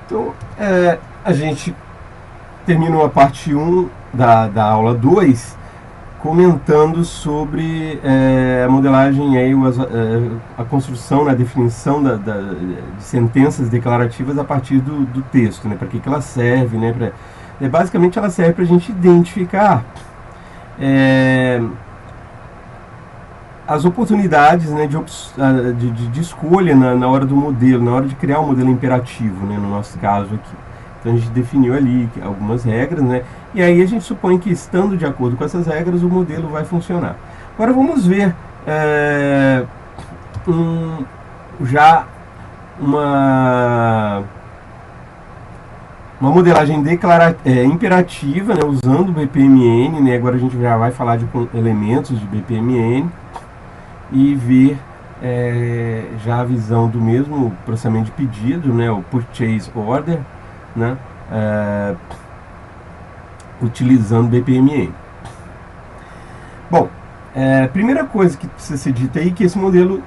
Então, a gente terminou a parte 1 da aula 2 comentando sobre a modelagem, aí, a construção, a definição de sentenças declarativas a partir do texto, né? Para que ela serve, né? Basicamente, ela serve para a gente identificar as oportunidades, né, de escolha na hora do modelo, na hora de criar um modelo imperativo, né, no nosso caso aqui. Então a gente definiu ali algumas regras, né, e aí a gente supõe que, estando de acordo com essas regras, o modelo vai funcionar. Agora vamos ver já uma modelagem imperativa, né, usando o BPMN, né, agora a gente já vai falar de elementos de BPMN, e ver já a visão do mesmo processamento de pedido, né, o Purchase Order, né, utilizando BPMN. Bom, primeira coisa que precisa ser dita aí, que esse modelo,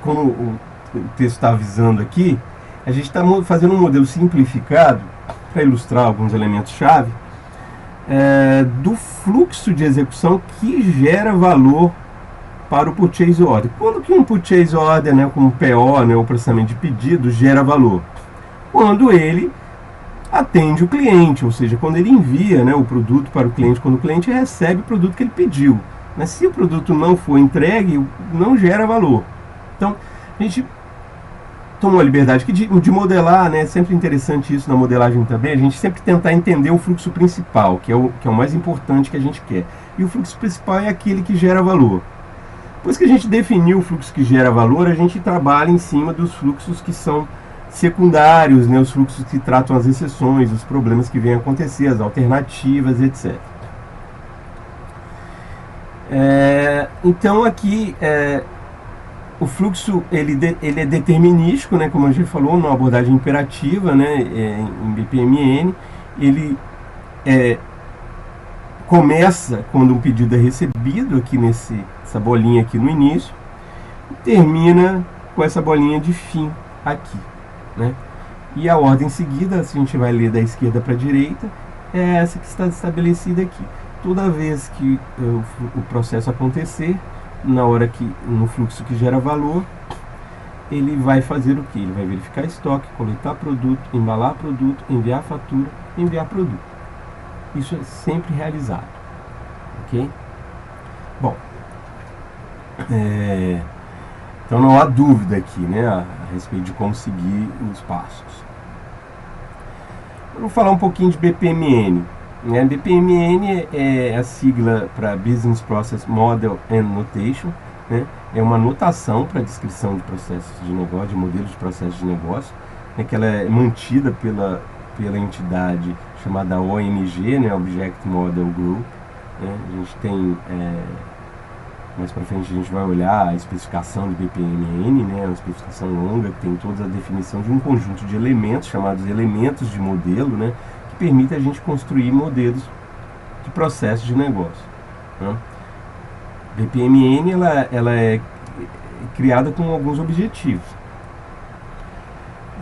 como o texto está avisando aqui, a gente está fazendo um modelo simplificado, para ilustrar alguns elementos-chave, do fluxo de execução que gera valor para o Purchase Order. Quando que um Purchase Order, né, como PO, né, o processamento de pedido, gera valor? Quando ele atende o cliente, ou seja, quando ele envia, né, o produto para o cliente, quando o cliente recebe o produto que ele pediu. Mas se o produto não for entregue, não gera valor. Então, a gente tomou a liberdade de modelar, né, é sempre interessante isso na modelagem também, a gente sempre tentar entender o fluxo principal, que é o mais importante que a gente quer. E o fluxo principal é aquele que gera valor. Depois que a gente definiu o fluxo que gera valor, a gente trabalha em cima dos fluxos que são secundários, né, os fluxos que tratam as exceções, os problemas que vêm a acontecer, as alternativas, etc. Então aqui o fluxo ele é determinístico, né, como a gente falou, numa abordagem imperativa, né, em BPMN. Ele começa quando um pedido é recebido, aqui essa bolinha aqui no início, e termina com essa bolinha de fim aqui, né? E a ordem seguida, se a gente vai ler da esquerda para a direita, é essa que está estabelecida aqui. Toda vez que o processo acontecer, no fluxo que gera valor, ele vai fazer o que? Ele vai verificar estoque, coletar produto, embalar produto, enviar fatura, enviar produto. Isso é sempre realizado, ok? Bom, então não há dúvida aqui, né, a respeito de como seguir os passos. Eu vou falar um pouquinho de BPMN. BPMN é a sigla para Business Process Model and Notation, né? É uma notação para descrição de processos de negócio, de modelos de processos de negócio, né, que ela é mantida pela entidade chamada OMG, né, Object Model Group, né? A gente tem, mais para frente a gente vai olhar a especificação de BPMN, né, uma especificação longa que tem toda a definição de um conjunto de elementos, chamados elementos de modelo, né, que permite a gente construir modelos de processos de negócio, né? BPMN ela é criada com alguns objetivos.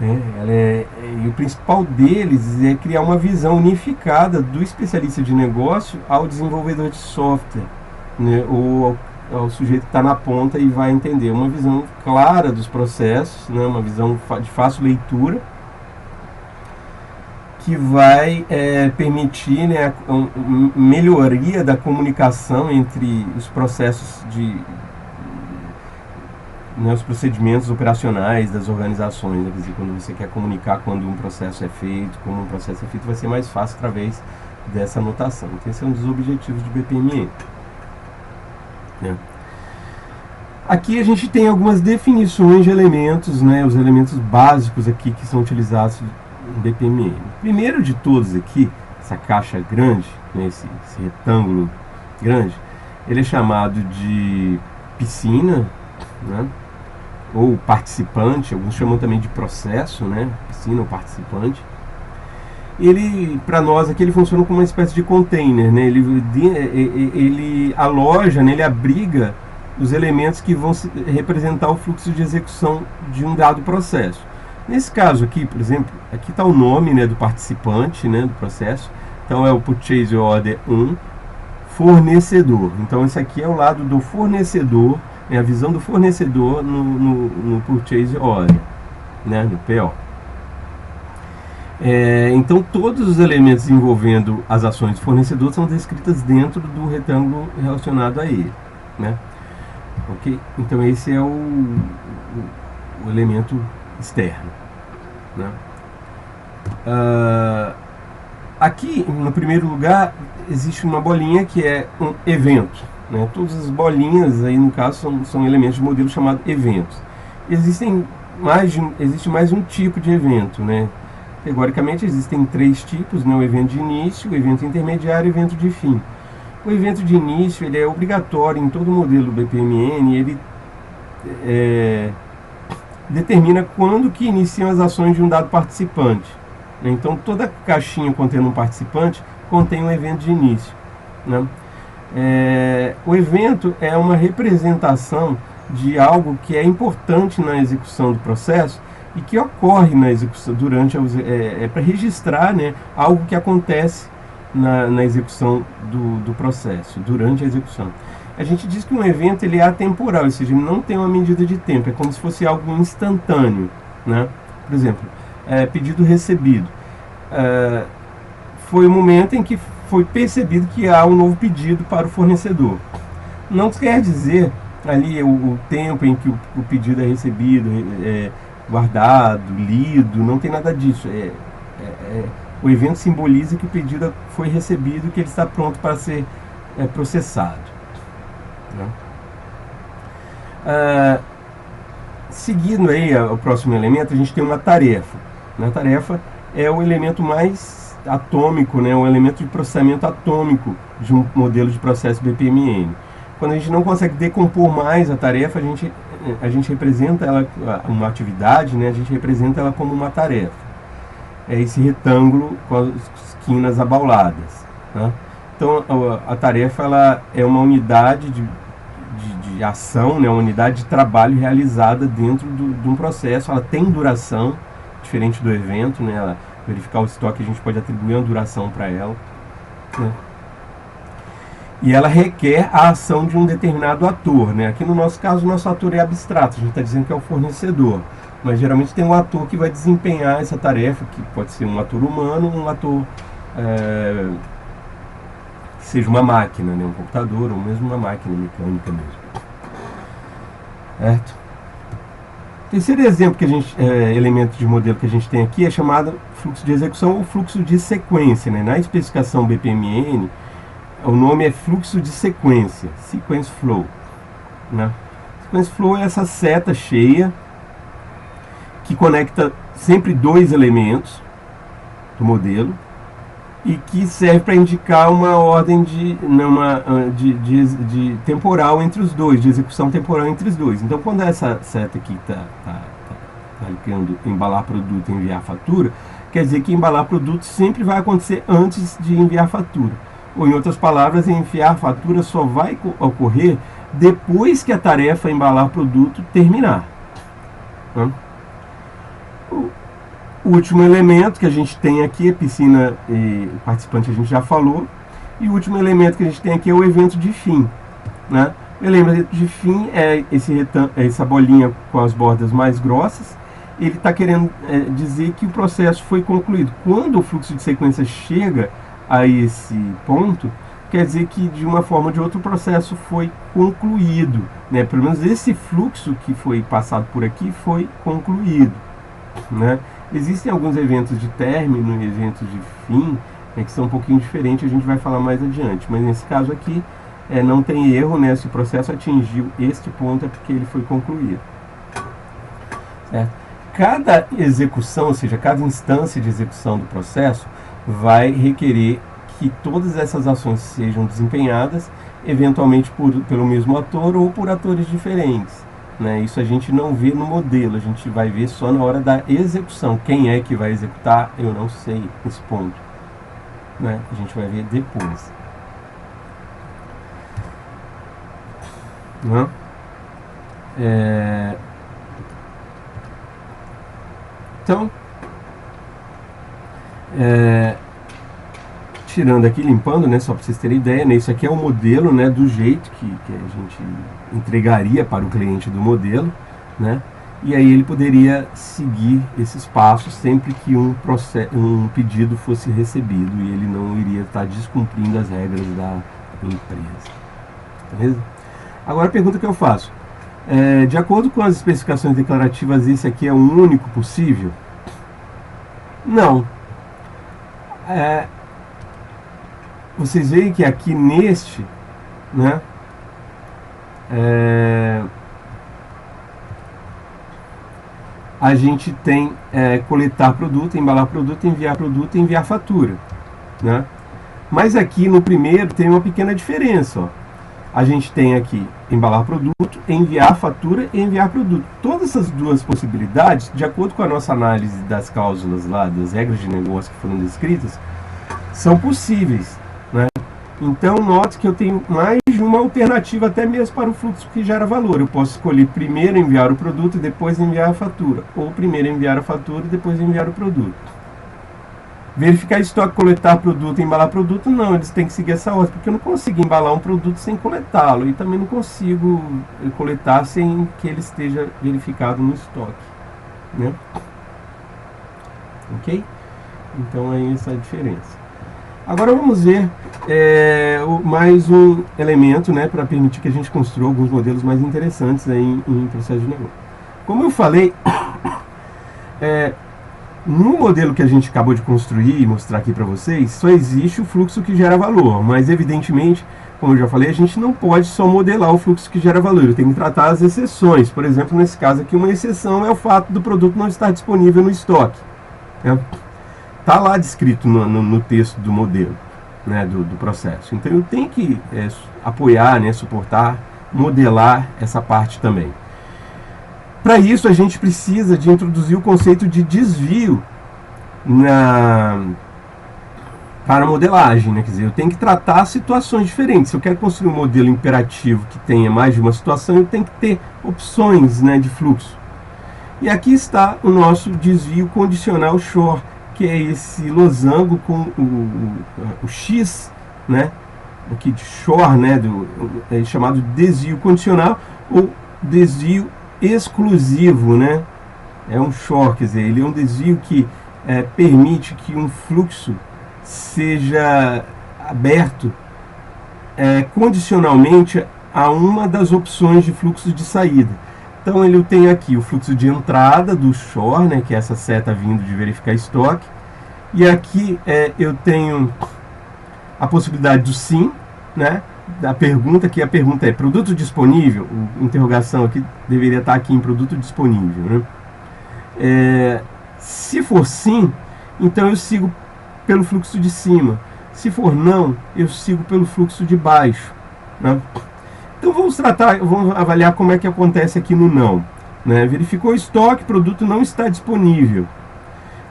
E o principal deles é criar uma visão unificada do especialista de negócio ao desenvolvedor de software, né, ou ao sujeito que está na ponta e vai entender. Uma visão clara dos processos, né, uma visão de fácil leitura, que vai permitir, né, a melhoria da comunicação entre os processos os procedimentos operacionais das organizações, né? Quer dizer, quando você quer comunicar quando um processo é feito, como um processo é feito, vai ser mais fácil através dessa anotação. Então esse é um dos objetivos do BPMN, né? Aqui a gente tem algumas definições de elementos, né, os elementos básicos aqui que são utilizados no BPMN. O primeiro de todos aqui, essa caixa grande, né, esse retângulo grande, ele é chamado de piscina, né, ou participante, alguns chamam também de processo, né, piscina ou participante. Ele, para nós aqui, ele funciona como uma espécie de container, né, ele aloja, né, ele abriga os elementos que vão representar o fluxo de execução de um dado processo. Nesse caso aqui, por exemplo, aqui está o nome, né, do participante, né, do processo. Então é o Purchase Order 1, fornecedor. Então esse aqui é o lado do fornecedor, é a visão do fornecedor no Purchase Order, né, no PO. Então todos os elementos envolvendo as ações do fornecedor são descritas dentro do retângulo relacionado a ele, né? Ok? Então esse é o elemento externo, né? Aqui no primeiro lugar existe uma bolinha que é um evento, né? Todas as bolinhas aí no caso são elementos de modelo chamado eventos. Existe mais um tipo de evento, né? Teoricamente existem 3 tipos, né? O evento de início, o evento intermediário e o evento de fim. O evento de início ele é obrigatório em todo modelo BPMN, ele determina quando que iniciam as ações de um dado participante. Então toda caixinha contendo um participante contém um evento de início, né? O evento é uma representação de algo que é importante na execução do processo e que ocorre na execução durante para registrar, né, algo que acontece na execução do processo, durante a execução. A gente diz que um evento ele é atemporal, ou seja, ele não tem uma medida de tempo, é como se fosse algo instantâneo, né? Por exemplo, pedido recebido. Foi o momento em que foi percebido que há um novo pedido para o fornecedor. Não quer dizer ali o tempo em que o pedido é recebido, guardado, lido, não tem nada disso. O evento simboliza que o pedido foi recebido, que ele está pronto para ser processado, né? Seguindo aí o próximo elemento, a gente tem uma tarefa. A tarefa é o elemento mais atômico, né, o elemento de processamento atômico de um modelo de processo BPMN. Quando a gente não consegue decompor mais a tarefa, a gente representa ela, uma atividade, né, a gente representa ela como uma tarefa. É esse retângulo com as esquinas abauladas, né? Então a tarefa ela é uma unidade de ação, né, uma unidade de trabalho realizada dentro de um processo. Ela tem duração, diferente do evento, né? Ela, verificar o estoque, a gente pode atribuir uma duração para ela, né? E ela requer a ação de um determinado ator, né? Aqui no nosso caso, o nosso ator é abstrato, a gente está dizendo que é o fornecedor, mas geralmente tem um ator que vai desempenhar essa tarefa, que pode ser um ator humano, um ator que seja uma máquina, né? Um computador, ou mesmo uma máquina mecânica mesmo. Certo? O terceiro exemplo que elemento de modelo que a gente tem aqui é chamado fluxo de execução ou fluxo de sequência, né? Na especificação BPMN, o nome é fluxo de sequência, sequence flow, né? Sequence flow é essa seta cheia que conecta sempre 2 elementos do modelo e que serve para indicar uma ordem de temporal entre os dois, de execução temporal entre os dois. Então, quando essa seta aqui está clicando embalar produto e enviar fatura, quer dizer que embalar produto sempre vai acontecer antes de enviar fatura. Ou, em outras palavras, enviar fatura só vai ocorrer depois que a tarefa embalar produto terminar, né? O último elemento que a gente tem aqui, a piscina e o participante a gente já falou. E o último elemento que a gente tem aqui é o evento de fim, né? O elemento de fim é essa bolinha com as bordas mais grossas. Ele está querendo dizer que o processo foi concluído. Quando o fluxo de sequência chega a esse ponto, quer dizer que de uma forma ou de outra o processo foi concluído, né? Pelo menos esse fluxo que foi passado por aqui foi concluído, né? Existem alguns eventos de término e eventos de fim, né, que são um pouquinho diferentes, a gente vai falar mais adiante, mas nesse caso aqui não tem erro, né? Se o processo atingiu este ponto é porque ele foi concluído, certo? Cada execução, ou seja, cada instância de execução do processo vai requerer que todas essas ações sejam desempenhadas, eventualmente pelo mesmo ator ou por atores diferentes, né? Isso a gente não vê no modelo, a gente vai ver só na hora da execução. Quem é que vai executar, eu não sei esse ponto, né? A gente vai ver depois, né? Então, tirando aqui, limpando, né, só para vocês terem ideia, né, isso aqui é o modelo, né, do jeito que a gente entregaria para o cliente do modelo, né, e aí ele poderia seguir esses passos sempre que um pedido fosse recebido, e ele não iria estar descumprindo as regras da empresa. Beleza? Agora a pergunta que eu faço, de acordo com as especificações declarativas, esse aqui é o único possível? Não. Vocês veem que aqui neste, né, a gente tem coletar produto, embalar produto, enviar fatura, né? Mas aqui no primeiro tem uma pequena diferença, ó. A gente tem aqui embalar produto, enviar fatura e enviar produto. Todas essas duas possibilidades, de acordo com a nossa análise das cláusulas lá, das regras de negócio que foram descritas, são possíveis, né? Então note que eu tenho mais de uma alternativa até mesmo para o fluxo que gera valor. Eu posso escolher primeiro enviar o produto e depois enviar a fatura, ou primeiro enviar a fatura e depois enviar o produto. Verificar estoque, coletar produto e embalar produto, não, eles têm que seguir essa ordem, porque eu não consigo embalar um produto sem coletá-lo, e também não consigo coletar sem que ele esteja verificado no estoque, né? Ok? Então é essa a diferença. Agora vamos ver mais um elemento, né, para permitir que a gente construa alguns modelos mais interessantes aí em processo de negócio. Como eu falei, no modelo que a gente acabou de construir e mostrar aqui para vocês, só existe o fluxo que gera valor, mas evidentemente, como eu já falei, a gente não pode só modelar o fluxo que gera valor, tem que tratar as exceções. Por exemplo, nesse caso aqui, uma exceção é o fato do produto não estar disponível no estoque, né? Está lá descrito no texto do modelo, né, do processo. Então eu tenho que apoiar, né, suportar, modelar essa parte também. Para isso a gente precisa de introduzir o conceito de desvio para a modelagem, né? Quer dizer, eu tenho que tratar situações diferentes. Se eu quero construir um modelo imperativo que tenha mais de uma situação, eu tenho que ter opções, né, de fluxo. E aqui está o nosso desvio condicional SHOR, que é esse losango com o X, né, aqui de SHOR, né, chamado desvio condicional ou desvio exclusivo, né? É um SHOR, quer dizer, ele é um desvio que permite que um fluxo seja aberto condicionalmente a uma das opções de fluxo de saída. Então ele tem aqui o fluxo de entrada do SHOR, né, que é essa seta vindo de verificar estoque, e aqui eu tenho a possibilidade do sim, né, da pergunta, que a pergunta é produto disponível, interrogação aqui deveria estar aqui em produto disponível, né? Se for sim, então eu sigo pelo fluxo de cima. Se for não, eu sigo pelo fluxo de baixo, né? Então vamos avaliar como é que acontece aqui no não, né? Verificou o estoque, produto não está disponível.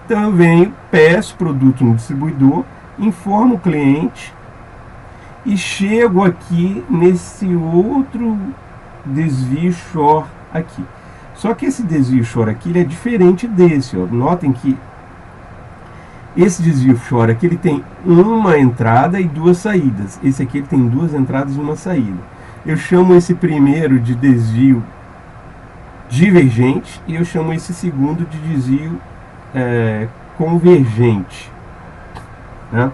Então eu venho, peço produto no distribuidor, informo o cliente e chego aqui nesse outro desvio SHOR aqui. Só que esse desvio SHOR aqui ele é diferente desse, ó. Notem que esse desvio SHOR aqui ele tem uma entrada e duas saídas. Esse aqui ele tem duas entradas e uma saída. Eu chamo esse primeiro de desvio divergente e eu chamo esse segundo de desvio convergente, né?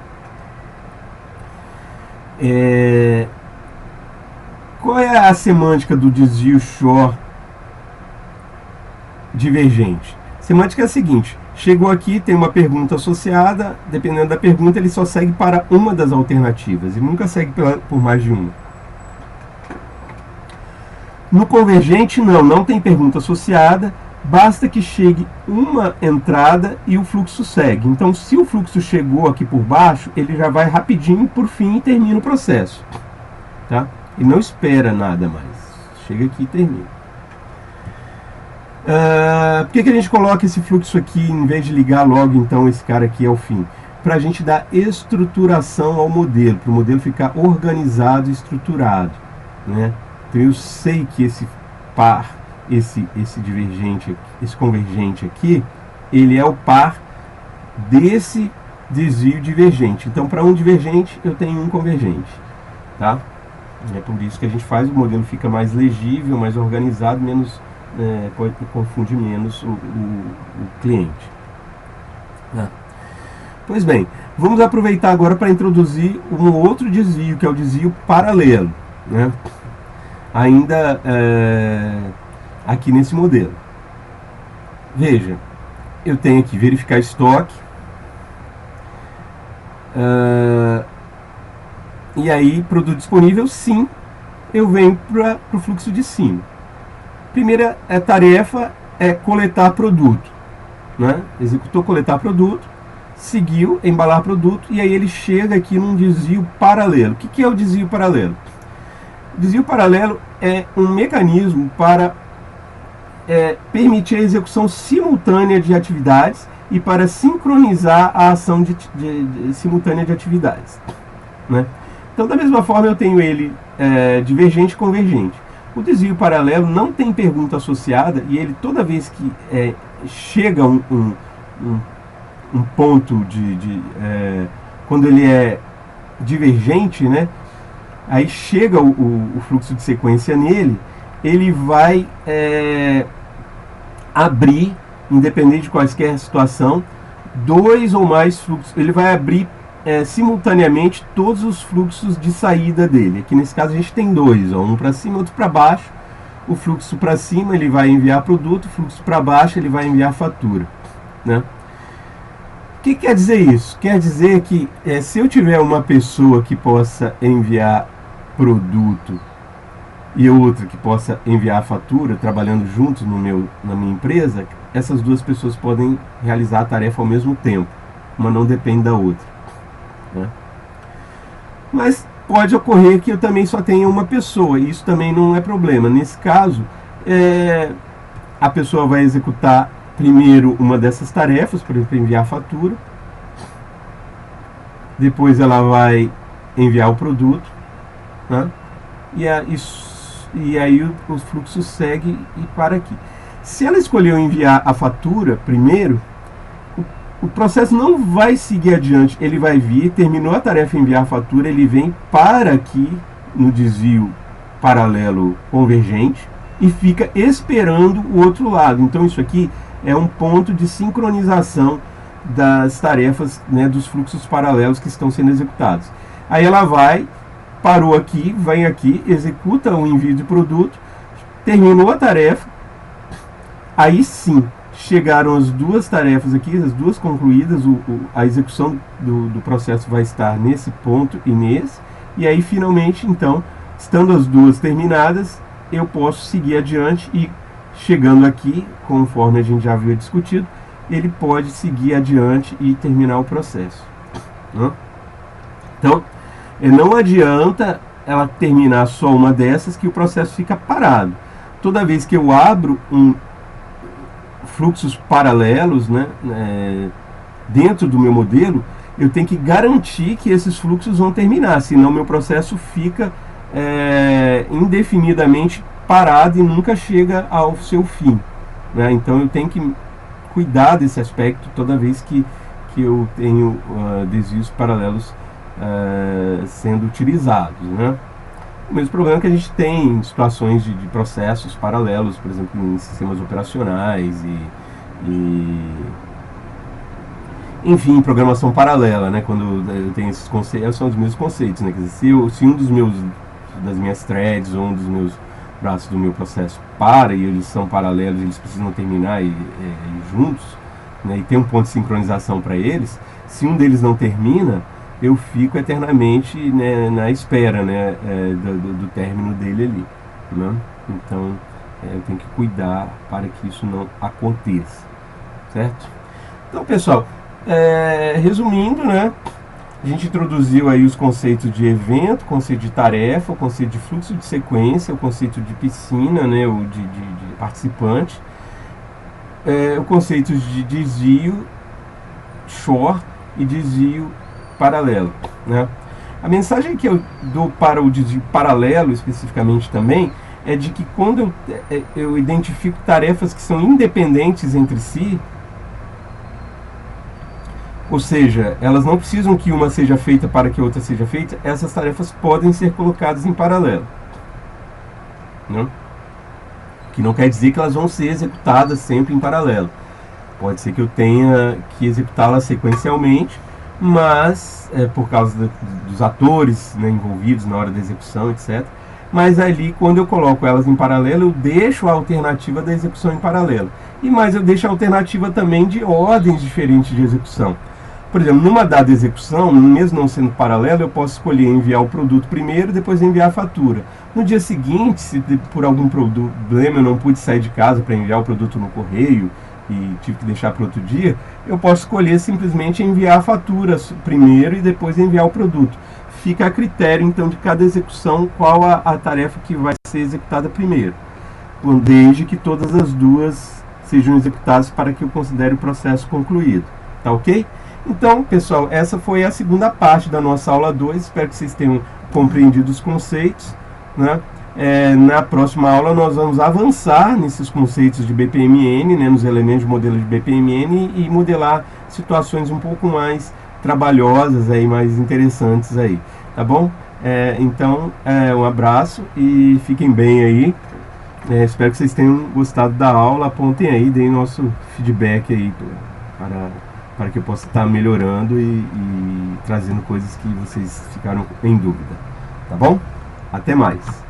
Qual é a semântica do desvio SHOR divergente? A semântica é a seguinte: chegou aqui, tem uma pergunta associada, dependendo da pergunta ele só segue para uma das alternativas e nunca segue por mais de uma. No convergente não tem pergunta associada, basta que chegue uma entrada e o fluxo segue. Então se o fluxo chegou aqui por baixo, ele já vai rapidinho por fim e termina o processo, tá? E não espera nada mais, chega aqui e termina. Por que a gente coloca esse fluxo aqui em vez de ligar logo então esse cara aqui ao fim? Para a gente dar estruturação ao modelo, para o modelo ficar organizado e estruturado, né? Então eu sei que esse par, esse divergente, esse convergente aqui, ele é o par desse desvio divergente. Então, para um divergente, eu tenho um convergente, tá? É por isso que a gente faz, o modelo fica mais legível, mais organizado, menos pode confundir menos o cliente. Pois bem, vamos aproveitar agora para introduzir um outro desvio, que é o desvio paralelo, né? Ainda aqui nesse modelo. Veja, eu tenho aqui verificar estoque, e aí produto disponível, sim, eu venho para o fluxo de cima. Primeira tarefa é coletar produto, né? Executou coletar produto, seguiu embalar produto, e aí ele chega aqui num desvio paralelo. O que é o desvio paralelo? O desvio paralelo é um mecanismo para permitir a execução simultânea de atividades e para sincronizar a ação simultânea de atividades, né? Então, da mesma forma, eu tenho ele divergente e convergente. O desvio paralelo não tem pergunta associada, e ele, toda vez que chega um ponto quando ele é divergente, né, aí chega o fluxo de sequência nele, ele vai abrir, independente de qualquer situação, dois ou mais fluxos. Ele vai abrir simultaneamente todos os fluxos de saída dele. Aqui nesse caso a gente tem dois, um para cima e outro para baixo. O fluxo para cima ele vai enviar produto, o fluxo para baixo ele vai enviar fatura, né? O que quer dizer isso? Quer dizer que se eu tiver uma pessoa que possa enviar produto e outra que possa enviar fatura, trabalhando juntos na minha empresa, essas duas pessoas podem realizar a tarefa ao mesmo tempo, uma não depende da outra, né? Mas pode ocorrer que eu também só tenha uma pessoa, e isso também não é problema. Nesse caso, a pessoa vai executar primeiro uma dessas tarefas, por exemplo, enviar a fatura, depois ela vai enviar o produto, né? E aí o fluxo segue e para aqui. Se ela escolheu enviar a fatura primeiro, o processo não vai seguir adiante. Ele vai vir, terminou a tarefa de enviar a fatura, ele vem para aqui no desvio paralelo convergente e fica esperando o outro lado. Então isso aqui é um ponto de sincronização das tarefas, né, dos fluxos paralelos que estão sendo executados. Aí ela parou aqui, vem aqui, executa o envio de produto, terminou a tarefa, aí sim chegaram as duas tarefas aqui, as duas concluídas, a execução do processo vai estar nesse ponto e nesse, e aí finalmente, então, estando as duas terminadas, eu posso seguir adiante e chegando aqui, conforme a gente já havia discutido, ele pode seguir adiante e terminar o processo, né? Então, não adianta ela terminar só uma dessas que o processo fica parado. Toda vez que eu abro fluxos paralelos, né, dentro do meu modelo, eu tenho que garantir que esses fluxos vão terminar, senão meu processo fica indefinidamente parado e nunca chega ao seu fim, né? Então eu tenho que cuidar desse aspecto toda vez que eu tenho desvios paralelos sendo utilizados, né? O mesmo problema que a gente tem em situações de processos paralelos, por exemplo, em sistemas operacionais enfim, em programação paralela, né? Quando eu tenho esses conceitos, são os mesmos conceitos, né? Quer dizer, se das minhas threads ou um dos meus braços do meu processo e eles são paralelos, eles precisam terminar juntos, né? E tem um ponto de sincronização para eles. Se um deles não termina, eu fico eternamente, né, na espera, né, do término dele ali, né? Então eu tenho que cuidar para que isso não aconteça, certo? Então, pessoal, resumindo, né, a gente introduziu aí os conceitos de evento, conceito de tarefa, o conceito de fluxo de sequência, o conceito de piscina, né, o de participante, o conceito de desvio short e desvio paralelo, né? A mensagem que eu dou para o desvio paralelo especificamente também é de que quando eu identifico tarefas que são independentes entre si, Ou seja, elas não precisam que uma seja feita para que a outra seja feita, essas tarefas podem ser colocadas em paralelo. Né? Que não quer dizer que elas vão ser executadas sempre em paralelo. Pode ser que eu tenha que executá-las sequencialmente, mas por causa dos atores, né, envolvidos na hora da execução, etc. Mas ali, quando eu coloco elas em paralelo, eu deixo a alternativa da execução em paralelo. E mais, eu deixo a alternativa também de ordens diferentes de execução. Por exemplo, numa dada execução, mesmo não sendo paralelo, eu posso escolher enviar o produto primeiro e depois enviar a fatura. No dia seguinte, se por algum problema eu não pude sair de casa para enviar o produto no correio e tive que deixar para outro dia, eu posso escolher simplesmente enviar a fatura primeiro e depois enviar o produto. Fica a critério, então, de cada execução qual a tarefa que vai ser executada primeiro, desde que todas as duas sejam executadas para que eu considere o processo concluído. Tá ok? Então, pessoal, essa foi a segunda parte da nossa aula 2. Espero que vocês tenham compreendido os conceitos. Né? Na próxima aula nós vamos avançar nesses conceitos de BPMN, né, nos elementos de modelo de BPMN e modelar situações um pouco mais trabalhosas, aí, mais interessantes aí, tá bom? Então, um abraço e fiquem bem aí. Espero que vocês tenham gostado da aula. Apontem aí, deem nosso feedback aí para que eu possa estar melhorando e trazendo coisas que vocês ficaram em dúvida, tá bom? Até mais!